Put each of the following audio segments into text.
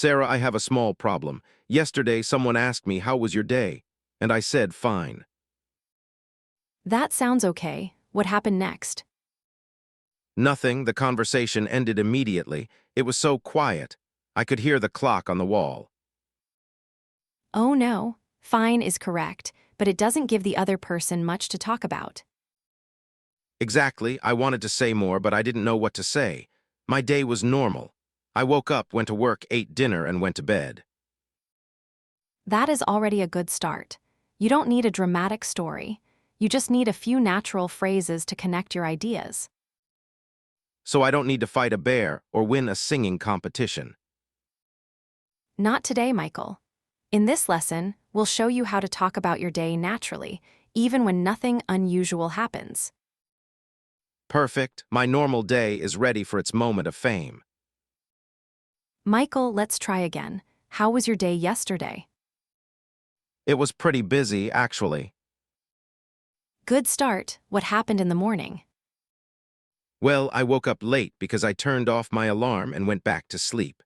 Sarah, I have a small problem. Yesterday, someone asked me, how was your day? And I said, fine. That sounds okay. What happened next? Nothing, the conversation ended immediately. It was so quiet. I could hear the clock on the wall. Oh no, fine is correct, but it doesn't give the other person much to talk about. Exactly, I wanted to say more, but I didn't know what to say. My day was normal. I woke up, went to work, ate dinner, and went to bed. That is already a good start. You don't need a dramatic story. You just need a few natural phrases to connect your ideas. So I don't need to fight a bear or win a singing competition. Not today, Michael. In this lesson, we'll show you how to talk about your day naturally, even when nothing unusual happens. Perfect, my normal day is ready for its moment of fame. Michael, let's try again. How was your day yesterday? It was pretty busy, actually. Good start. What happened in the morning? Well, I woke up late because I turned off my alarm and went back to sleep.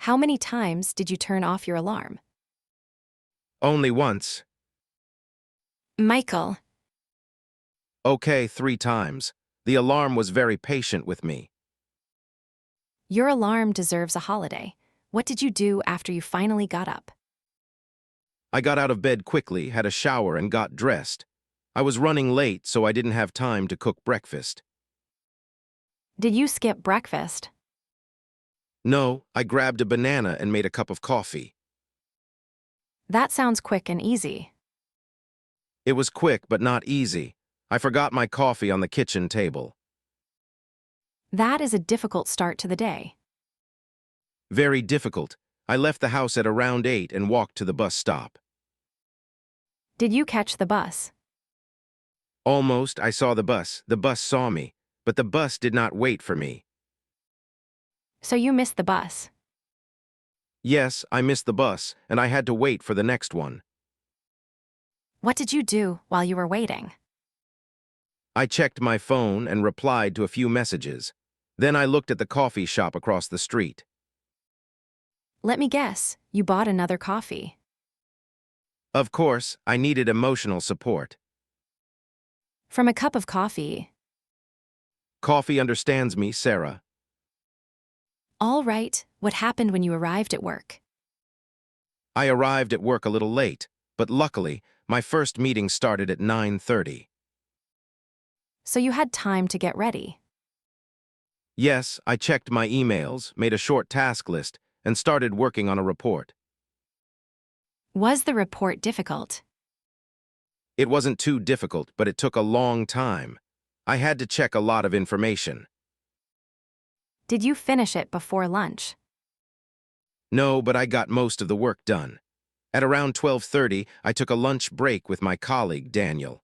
How many times did you turn off your alarm? Only once. Michael, Okay, 3 times. The alarm was very patient with me. your alarm deserves a holiday. What did you do after you finally got up? I got out of bed quickly, had a shower, and got dressed. I was running late, so I didn't have time to cook breakfast. Did you skip breakfast? No, I grabbed a banana and made a cup of coffee. That sounds quick and easy. It was quick, but not easy. I forgot my coffee on the kitchen table. That is a difficult start to the day. Very difficult. I left the house at around 8 and walked to the bus stop. Did you catch the bus? Almost, I saw the bus. The bus saw me, but the bus did not wait for me. So you missed the bus. Yes, I missed the bus, and I had to wait for the next one. What did you do while you were waiting? I checked my phone and replied to a few messages. Then I looked at the coffee shop across the street. Let me guess, you bought another coffee. Of course, I needed emotional support. From a cup of coffee. Coffee understands me, Sarah. All right, what happened when you arrived at work? I arrived at work a little late, but luckily, my first meeting started at 9:30. So you had time to get ready. Yes, I checked my emails, made a short task list, and started working on a report. Was the report difficult? It wasn't too difficult, but it took a long time. I had to check a lot of information. Did you finish it before lunch? No, but I got most of the work done. At around 12:30, I took a lunch break with my colleague, Daniel.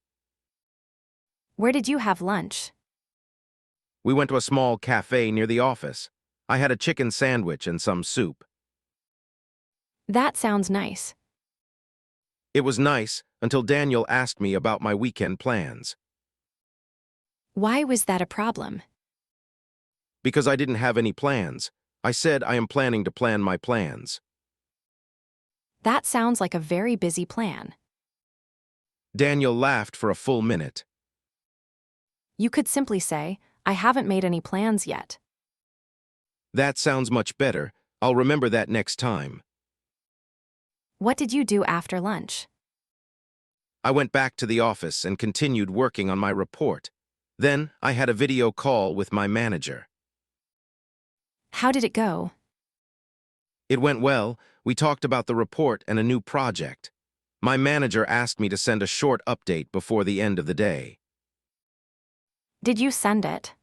Where did you have lunch? We went to a small cafe near the office. I had a chicken sandwich and some soup. That sounds nice. It was nice until Daniel asked me about my weekend plans. Why was that a problem? Because I didn't have any plans. I said I am planning to plan my plans. That sounds like a very busy plan. Daniel laughed for a full minute. You could simply say, I haven't made any plans yet. That sounds much better. I'll remember that next time. What did you do after lunch? I went back to the office and continued working on my report. Then I had a video call with my manager. How did it go? It went well. We talked about the report and a new project. My manager asked me to send a short update before the end of the day. Did you send it?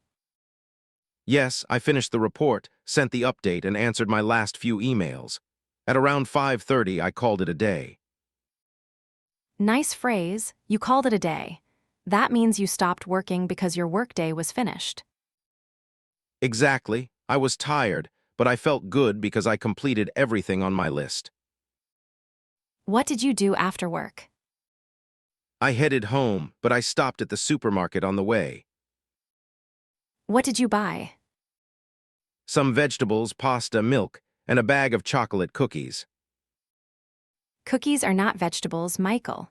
Yes, I finished the report, sent the update, and answered my last few emails. At around 5:30, I called it a day. Nice phrase, you called it a day. That means you stopped working because your workday was finished. Exactly. I was tired, but I felt good because I completed everything on my list. What did you do after work? I headed home, but I stopped at the supermarket on the way. What did you buy? Some vegetables, pasta, milk, and a bag of chocolate cookies. Cookies are not vegetables, Michael.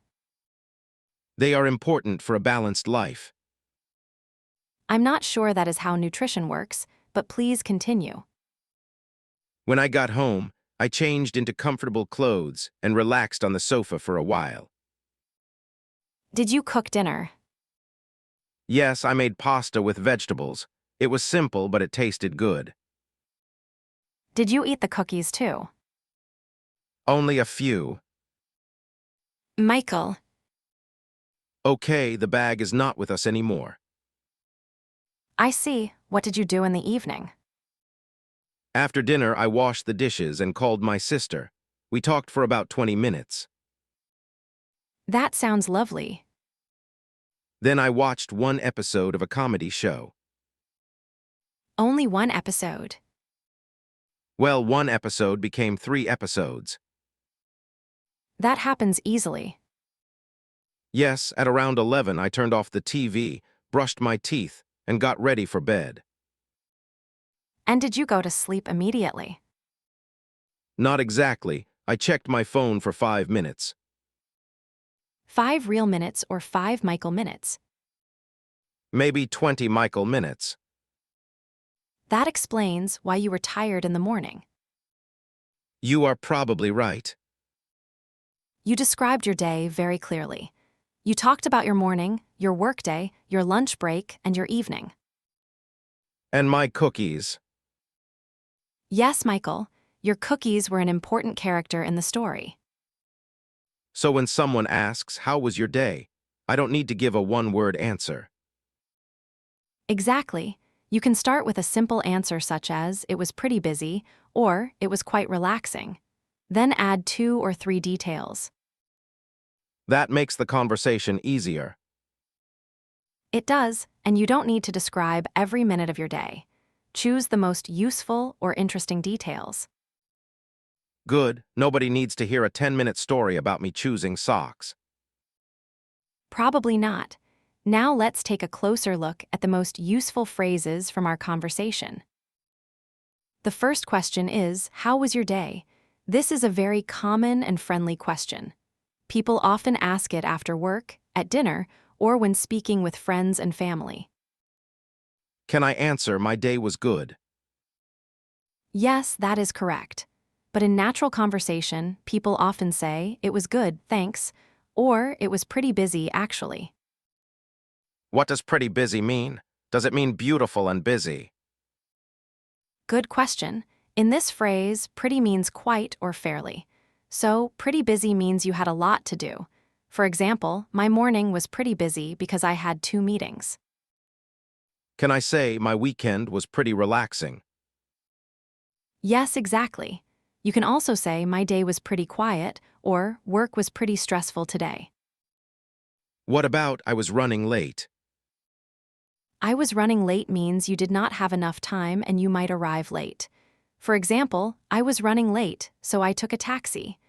They are important for a balanced life. I'm not sure that is how nutrition works, but please continue. When I got home, I changed into comfortable clothes and relaxed on the sofa for a while. Did you cook dinner? Yes, I made pasta with vegetables. It was simple, but it tasted good. Did you eat the cookies too? Only a few. Michael, Okay, the bag is not with us anymore. I see. What did you do in the evening? After dinner, I washed the dishes and called my sister. We talked for about 20 minutes. That sounds lovely. Then I watched one episode of a comedy show. Only one episode. Well, one episode became 3 episodes. That happens easily. Yes, at around 11, I turned off the TV, brushed my teeth, and got ready for bed. And did you go to sleep immediately? Not exactly. I checked my phone for 5 minutes. 5 real minutes or 5 Michael minutes? Maybe 20 Michael minutes. That explains why you were tired in the morning. You are probably right. You described your day very clearly. You talked about your morning, your workday, your lunch break, and your evening. And my cookies. Yes, Michael, your cookies were an important character in the story. So when someone asks, "How was your day?" I don't need to give a one-word answer. Exactly. You can start with a simple answer such as, "It was pretty busy," or "It was quite relaxing." Then add 2 or 3 details. That makes the conversation easier. It does, and you don't need to describe every minute of your day. Choose the most useful or interesting details. Good, nobody needs to hear a 10-minute story about me choosing socks. Probably not. Now let's take a closer look at the most useful phrases from our conversation. The first question is, how was your day? This is a very common and friendly question. People often ask it after work, at dinner, or when speaking with friends and family. Can I answer, "My day was good"? Yes, that is correct. But in natural conversation, people often say, "It was good, thanks," or "It was pretty busy, actually." What does pretty busy mean? Does it mean beautiful and busy? Good question. In this phrase, pretty means quite or fairly. So, pretty busy means you had a lot to do. For example, my morning was pretty busy because I had 2 meetings. Can I say, "My weekend was pretty relaxing"? Yes, exactly. You can also say, "My day was pretty quiet," or "Work was pretty stressful today." What about, "I was running late"? I was running late means you did not have enough time and you might arrive late. For example, I was running late, so I took a taxi.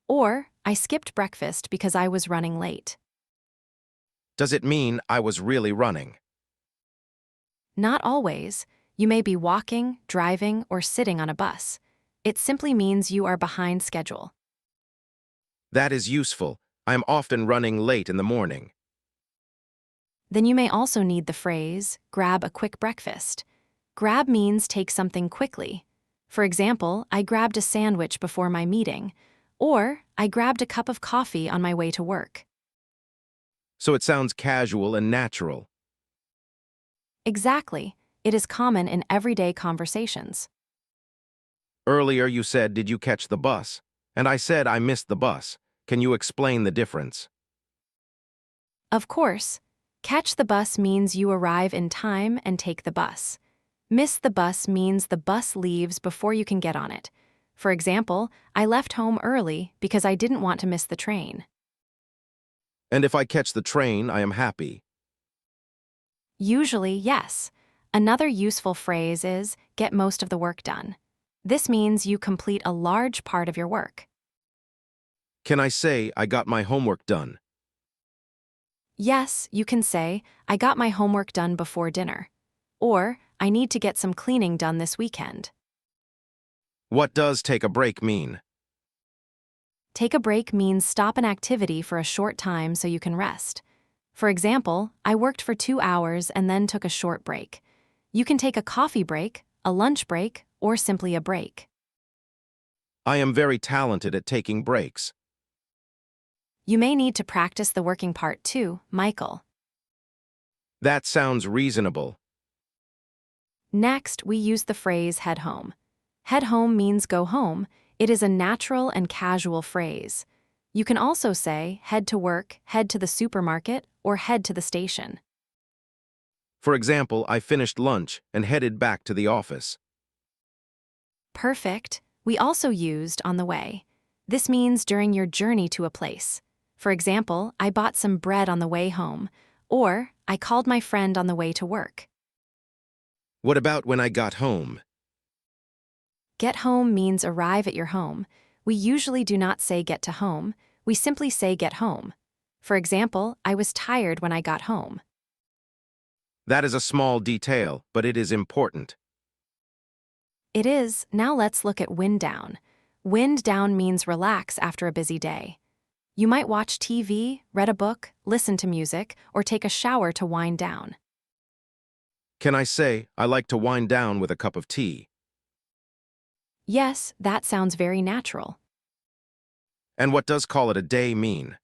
Or, I skipped breakfast because I was running late. Does it mean I was really running? Not always. You may be walking, driving, or sitting on a bus. It simply means you are behind schedule. That is useful. I am often running late in the morning. Then you may also need the phrase, grab a quick breakfast. Grab means take something quickly. For example, I grabbed a sandwich before my meeting, or I grabbed a cup of coffee on my way to work. So it sounds casual and natural. Exactly. It is common in everyday conversations. Earlier you said, "Did you catch the bus?" And I said, "I missed the bus." Can you explain the difference? Of course, catch the bus means you arrive in time and take the bus. Miss the bus means the bus leaves before you can get on it. For example, I left home early because I didn't want to miss the train. And if I catch the train, I am happy. Usually, yes. Another useful phrase is, get most of the work done. This means you complete a large part of your work. Can I say, "I got my homework done"? Yes, you can say, I got my homework done before dinner. Or, I need to get some cleaning done this weekend. What does take a break mean? Take a break means stop an activity for a short time so you can rest. For example, I worked for 2 hours and then took a short break. You can take a coffee break, a lunch break, or simply a break. I am very talented at taking breaks. You may need to practice the working part too, Michael. That sounds reasonable. Next, we use the phrase head home. Head home means go home. It is a natural and casual phrase. You can also say head to work, head to the supermarket, or head to the station. For example, I finished lunch and headed back to the office. Perfect. We also used on the way. This means during your journey to a place. For example, I bought some bread on the way home, or I called my friend on the way to work. What about when I got home? Get home means arrive at your home. We usually do not say get to home, we simply say get home. For example, I was tired when I got home. That is a small detail, but it is important. It is. Now let's look at wind down. Wind down means relax after a busy day. You might watch TV, read a book, listen to music, or take a shower to wind down. Can I say, I like to wind down with a cup of tea? Yes, that sounds very natural. And what does call it a day mean?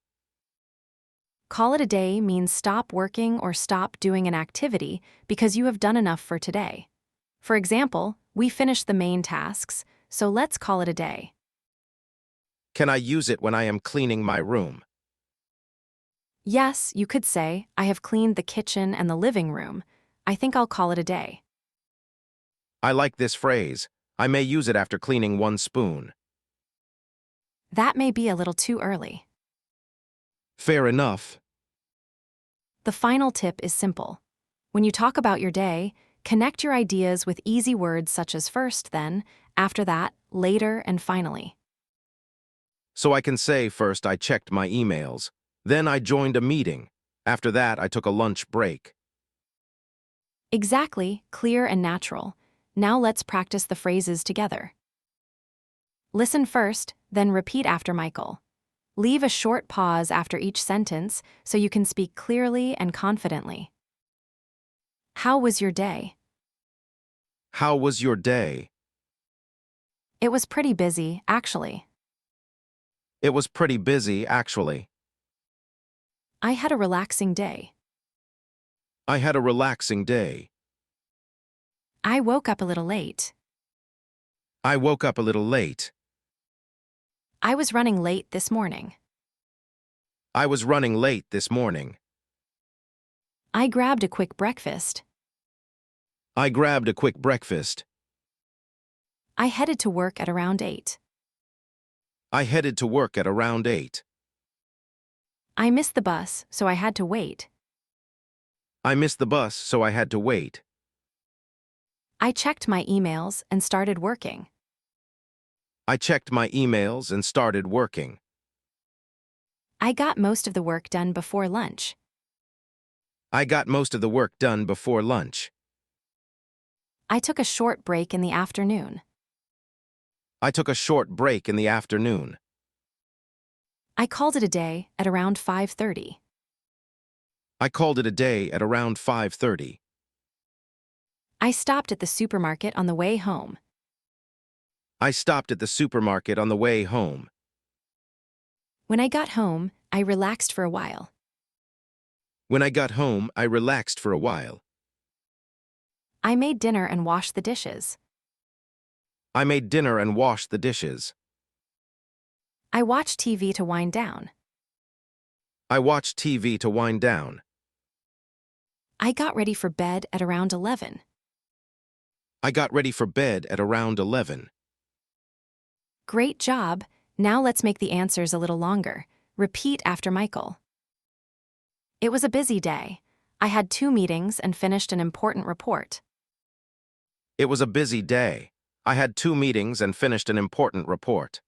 Call it a day means stop working or stop doing an activity because you have done enough for today. For example, we finished the main tasks, so let's call it a day. Can I use it when I am cleaning my room? Yes, you could say, I have cleaned the kitchen and the living room. I think I'll call it a day. I like this phrase. I may use it after cleaning one spoon. That may be a little too early. Fair enough. The final tip is simple. When you talk about your day, connect your ideas with easy words such as first, then, after that, later, and finally. So I can say first I checked my emails. Then I joined a meeting. After that, I took a lunch break. Exactly, clear and natural. Now let's practice the phrases together. Listen first, then repeat after Michael. Leave a short pause after each sentence so you can speak clearly and confidently. How was your day? How was your day? It was pretty busy, actually. It was pretty busy, actually. I had a relaxing day. I had a relaxing day. I woke up a little late. I woke up a little late. I was running late this morning. I was running late this morning. I grabbed a quick breakfast. I grabbed a quick breakfast. I headed to work at around 8. I headed to work at around 8. I missed the bus, so I had to wait. I missed the bus, so I had to wait. I checked my emails and started working. I checked my emails and started working. I got most of the work done before lunch. I got most of the work done before lunch. I took a short break in the afternoon. I took a short break in the afternoon. I called it a day at around 5:30. I called it a day at around 5:30. I stopped at the supermarket on the way home. I stopped at the supermarket on the way home. When I got home, I relaxed for a while. When I got home, I relaxed for a while. I made dinner and washed the dishes. I made dinner and washed the dishes. I watched TV to wind down. I watched TV to wind down. I got ready for bed at around 11. I got ready for bed at around 11. Great job. Now let's make the answers a little longer. Repeat after Michael. It was a busy day. I had 2 meetings and finished an important report. It was a busy day. I had 2 meetings and finished an important report.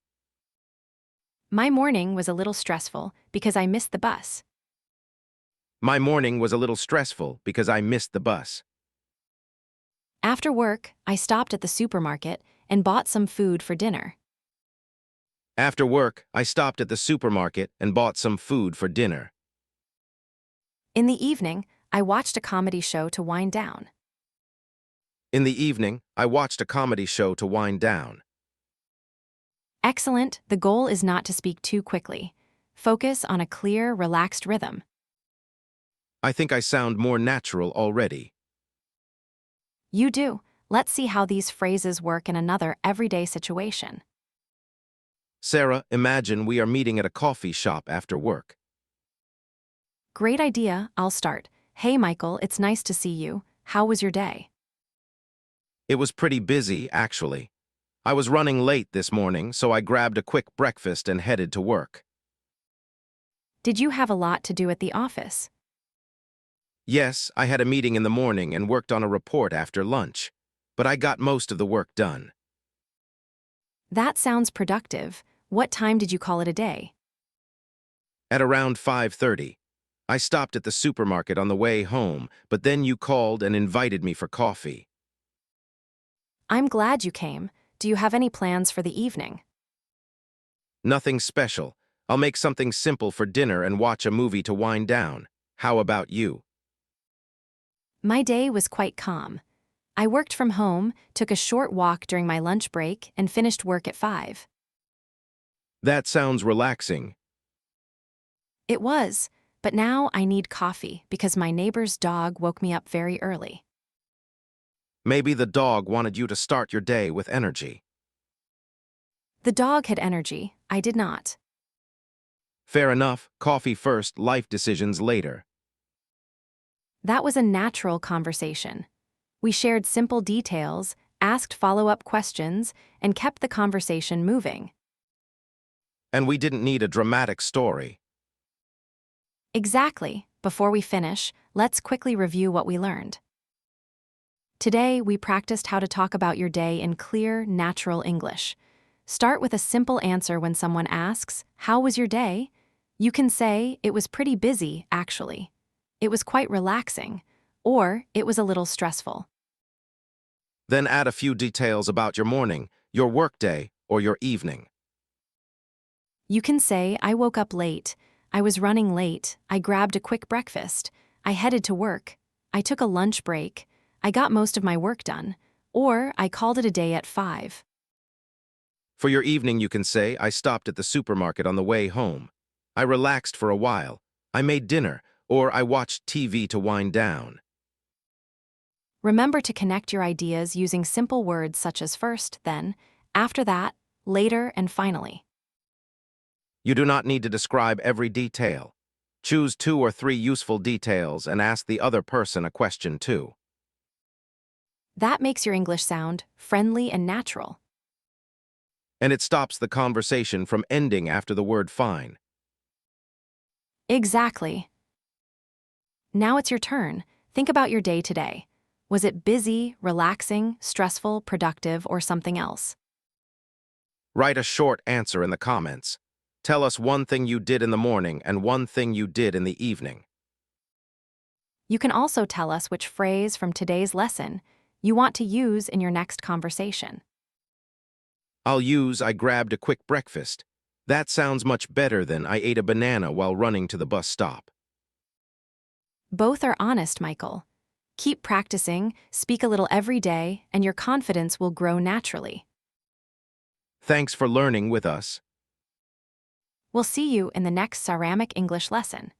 My morning was a little stressful because I missed the bus. My morning was a little stressful because I missed the bus. After work, I stopped at the supermarket and bought some food for dinner. After work, I stopped at the supermarket and bought some food for dinner. In the evening, I watched a comedy show to wind down. In the evening, I watched a comedy show to wind down. Excellent. The goal is not to speak too quickly. Focus on a clear, relaxed rhythm. I think I sound more natural already. You do. Let's see how these phrases work in another everyday situation. Sarah, imagine we are meeting at a coffee shop after work. Great idea. I'll start. Hey, Michael, it's nice to see you. How was your day? It was pretty busy, actually. I was running late this morning, so I grabbed a quick breakfast and headed to work. Did you have a lot to do at the office? Yes, I had a meeting in the morning and worked on a report after lunch, but I got most of the work done. That sounds productive. What time did you call it a day? At around 5:30, I stopped at the supermarket on the way home, but then you called and invited me for coffee. I'm glad you came. Do you have any plans for the evening? Nothing special. I'll make something simple for dinner and watch a movie to wind down. How about you? My day was quite calm. I worked from home, took a short walk during my lunch break, and finished work at 5. That sounds relaxing. It was, but now I need coffee because my neighbor's dog woke me up very early. Maybe the dog wanted you to start your day with energy. The dog had energy, I did not. Fair enough, coffee first, life decisions later. That was a natural conversation. We shared simple details, asked follow-up questions, and kept the conversation moving. And we didn't need a dramatic story. Exactly. Before we finish, let's quickly review what we learned. Today, we practiced how to talk about your day in clear, natural English. Start with a simple answer when someone asks, "How was your day?" You can say, "It was pretty busy, actually." "It was quite relaxing," or "It was a little stressful." Then add a few details about your morning, your workday, or your evening. You can say, "I woke up late. I was running late. I grabbed a quick breakfast. I headed to work. I took a lunch break. I got most of my work done." Or, "I called it a day at 5. For your evening, you can say, I stopped at the supermarket on the way home. I relaxed for a while. I made dinner, or I watched TV to wind down. Remember to connect your ideas using simple words such as first, then, after that, later, and finally. You do not need to describe every detail. Choose 2 or 3 useful details and ask the other person a question too. That makes your English sound friendly and natural. And it stops the conversation from ending after the word fine. Exactly. Now it's your turn. Think about your day today. Was it busy, relaxing, stressful, productive, or something else? Write a short answer in the comments. Tell us one thing you did in the morning and one thing you did in the evening. You can also tell us which phrase from today's lesson you want to use in your next conversation. I'll use I grabbed a quick breakfast. That sounds much better than I ate a banana while running to the bus stop. Both are honest, Michael. Keep practicing, speak a little every day, and your confidence will grow naturally. Thanks for learning with us. We'll see you in the next Saramic English lesson.